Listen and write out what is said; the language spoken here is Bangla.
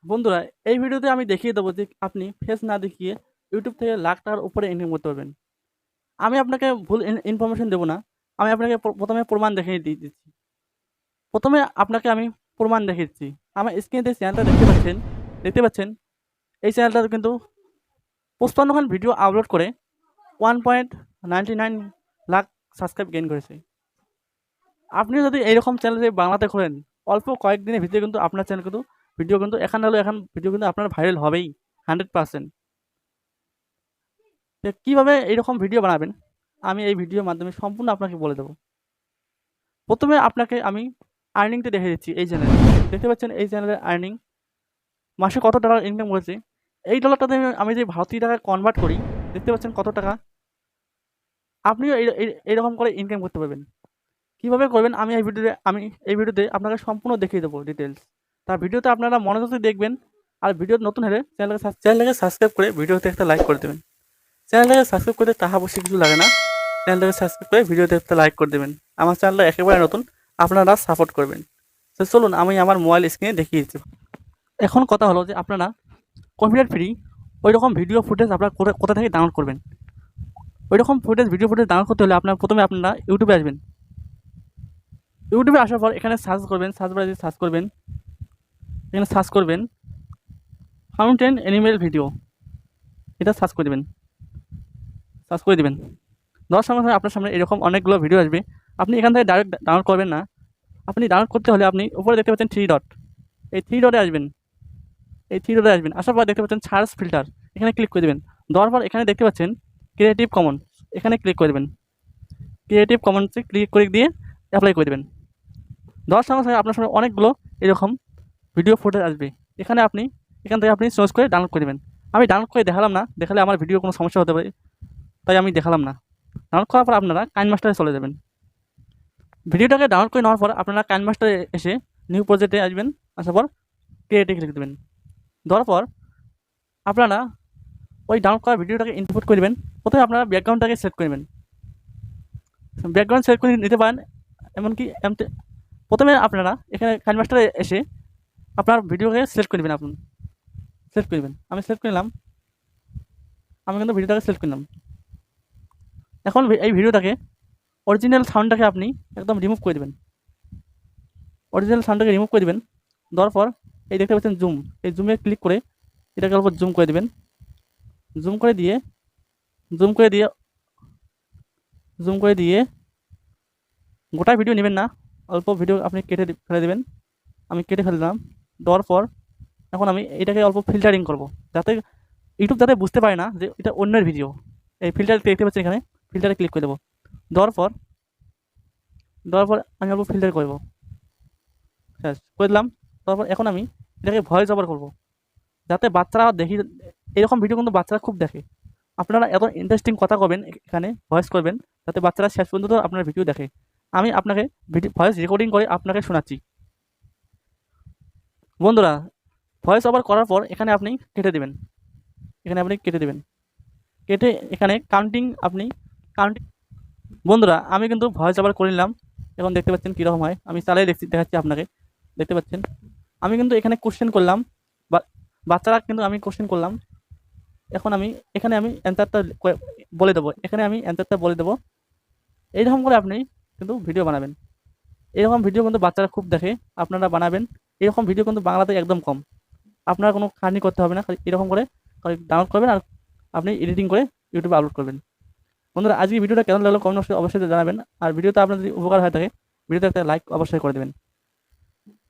বন্ধুরা, এই ভিডিওতে আমি দেখিয়ে দেবো যে আপনি ফেস না দেখিয়ে ইউটিউব থেকে লাখ টাকার উপরে ইনকাম করতে পারবেন। আমি আপনাকে ভুল ইনফরমেশন দেবো না। আমি আপনাকে প্রথমে প্রমাণ দেখিয়ে দিচ্ছি। প্রথমে আপনাকে আমি প্রমাণ দেখিয়ে দিচ্ছি। আমার স্ক্রিনে যে চ্যানেলটা দেখতে পাচ্ছেন এই চ্যানেলটা কিন্তু 55 ভিডিও আপলোড করে 1.99 লাখ সাবস্ক্রাইব গেইন করেছে। আপনি যদি এইরকম চ্যানেল বাংলাতে খোলেন, অল্প কয়েকদিনের ভিতরে কিন্তু আপনার চ্যানেল কিন্তু ভিডিও কিন্তু এখন ভিডিও কিন্তু আপনার ভাইরাল হবেই 100%। তো কীভাবে এইরকম ভিডিও বানাবেন আমি এই ভিডিওর মাধ্যমে সম্পূর্ণ আপনাকে বলে দেবো। প্রথমে আপনাকে আমি আর্নিংটা দেখে দিচ্ছি। এই চ্যানেলে দেখতে পাচ্ছেন এই চ্যানেলের আর্নিং মাসে কত টাকা ইনকাম করেছে। এই ডলারটাতে আমি যে ভারতীয় টাকায় কনভার্ট করি, দেখতে পাচ্ছেন কত টাকা। আপনিও এইরকম করে ইনকাম করতে পারবেন। কীভাবে করবেন আমি এই ভিডিওতে আপনাকে সম্পূর্ণ দেখিয়ে দেবো ডিটেলস। তার ভিডিওতে আপনারা মনোযোগ দিয়ে দেখবেন। আর ভিডিও নতুন হলে চ্যানেলটাকে সাবস্ক্রাইব করে ভিডিওতে একটা লাইক করে দেবেন। চ্যানেলটাকে সাবস্ক্রাইব করতে টাকা পয়সা কিছু লাগে না। চ্যানেলটাকে সাবস্ক্রাইব করে ভিডিওতে একটা লাইক করে দেবেন। আমার চ্যানেলটা একেবারে নতুন, আপনারা সাপোর্ট করবেন। তো চলুন আমি আমার মোবাইল স্ক্রিনে দেখিয়ে দিচ্ছি। এখন কথা হলো যে আপনারা কম্পিউটার ফ্রি ওই রকম ভিডিও ফুটেজ আপনারা কোথা থেকে ডাউনলোড করবেন। ওই রকম ভিডিও ফুটেজ ডাউনলোড করতে হলে প্রথমে আপনারা ইউটিউবে আসবেন। ইউটিউবে আসার পর এখানে সার্চ করবেন, এখানে সার্চ করবেন ফাউন্টেন অ্যানিমেল ভিডিও, এটা সার্চ করে দেবেন। দেওয়ার সঙ্গে সঙ্গে আপনার সামনে এরকম অনেকগুলো ভিডিও আসবে। আপনি এখান থেকে ডাইরেক্ট ডাউনলোড করবেন না। আপনি ডাউনলোড করতে হলে আপনি উপরে দেখতে পাচ্ছেন 3 ডট, এই 3 ডটে আসবেন। আসার পর দেখতে পাচ্ছেন সার্চ ফিল্টার, এখানে ক্লিক করে দেবেন। দেওয়ার পর এখানে দেখতে পাচ্ছেন ক্রিয়েটিভ কমন্স, এখানে ক্লিক করে দেবেন। ক্রিয়েটিভ কমন্সে ক্লিক করে দিয়ে অ্যাপ্লাই করে দেবেন। দেওয়ার সঙ্গে সঙ্গে আপনার সামনে অনেকগুলো এরকম ভিডিও ফুটেজ আসবে। এখান থেকে আপনি চয়েস করে ডাউনলোড করে দেবেন। আমি ডাউনলোড করে দেখালাম না, দেখালে আমার ভিডিও কোনো সমস্যা হতে পারে, তাই আমি দেখালাম না। ডাউনলোড করার পর আপনারা কাইনমাস্টারে চলে যাবেন। ভিডিওটাকে ডাউনলোড করে নেওয়ার পর আপনারা কাইনমাস্টারে এসে নিউ প্রজেক্টে আসবেন। আসার পর ক্রিয়েটে ক্লিক দেবেন। দেওয়ার পর আপনারা ওই ডাউনলোড করা ভিডিওটাকে ইনপুট করে দেবেন। প্রথমে আপনারা ব্যাকগ্রাউন্ডটাকে সেট করে নেবেন। ব্যাকগ্রাউন্ড সেট করে নিতে পারেন। এমনকি প্রথমে আপনারা এখানে কাইনমাস্টারে এসে আপনার ভিডিওকে সিলেক্ট করে নেবেন। আমি সিলেক্ট করে নিলাম। আমি কিন্তু ভিডিওটাকে সিলেক্ট করে নিলাম। এখন এই ভিডিওটাকে অরিজিনাল সাউন্ডটাকে আপনি একদম রিমুভ করে দেবেন। দেওয়ার পর এই দেখতে পাচ্ছেন জুম, এই জুমে ক্লিক করে এটাকে অল্প জুম করে দেবেন। জুম করে দিয়ে গোটা ভিডিও নেবেন না, অল্প ভিডিও আপনি কেটে ফেলে দেবেন। আমি কেটে ফেললাম। দেওয়ার পর এখন আমি এটাকে অল্প ফিল্টারিং করব, যাতে ইউটিউব বুঝতে পারে না যে এটা অন্যের ভিডিও। এই ফিল্টার দেখতে পাচ্ছেন, এখানে ফিল্টারে ক্লিক করে দেবো। দেওয়ার পর আমি অল্প ফিল্টার করব, শেষ করে দিলাম। তারপর এখন আমি এটাকে ভয়েস ওভার করবো, যাতে বাচ্চারা দেখি। এরকম ভিডিও কিন্তু বাচ্চারা খুব দেখে। আপনারা এত ইন্টারেস্টিং কথা করবেন, এখানে ভয়েস করবেন, যাতে বাচ্চারা শেষ পর্যন্ত আপনার ভিডিও দেখে। আমি আপনাকে ভয়েস রেকর্ডিং করে আপনাকে শোনাচ্ছি। বন্ধুরা, ভয়েস ওভার করার পর এখানে আপনি কেটে দেবেন। কেটে এখানে কাউন্টিং। বন্ধুরা, আমি কিন্তু ভয়েস ওভার করে নিলাম। এখন দেখতে পাচ্ছেন কীরকম হয়। আমি চালাই দেখাচ্ছি আপনাকে। দেখতে পাচ্ছেন আমি কিন্তু এখানে কোশ্চেন করলাম, বাচ্চারা কিন্তু আমি কোশ্চেন করলাম। এখন এখানে আমি অ্যান্সারটা বলে দেবো। এইরকম করে আপনি কিন্তু ভিডিও বানাবেন। এরকম ভিডিও কিন্তু বাচ্চারা খুব দেখে, আপনারা বানাবেন। এরকম ভিডিও কিন্তু বাংলাতে একদম কম। আপনারা কোনো খাটনি করতে হবে না, এরকম করে ডাউনলোড করবেন আর আপনি এডিটিং করে ইউটিউবে আপলোড করবেন। বন্ধুরা, আজকে ভিডিওটা কেমন লাগলো কমেন্ট অবশ্যই জানাবেন। আর ভিডিওতে আপনার যদি উপকার হয়ে থাকে, ভিডিওতে একটা লাইক অবশ্যই করে দেবেন।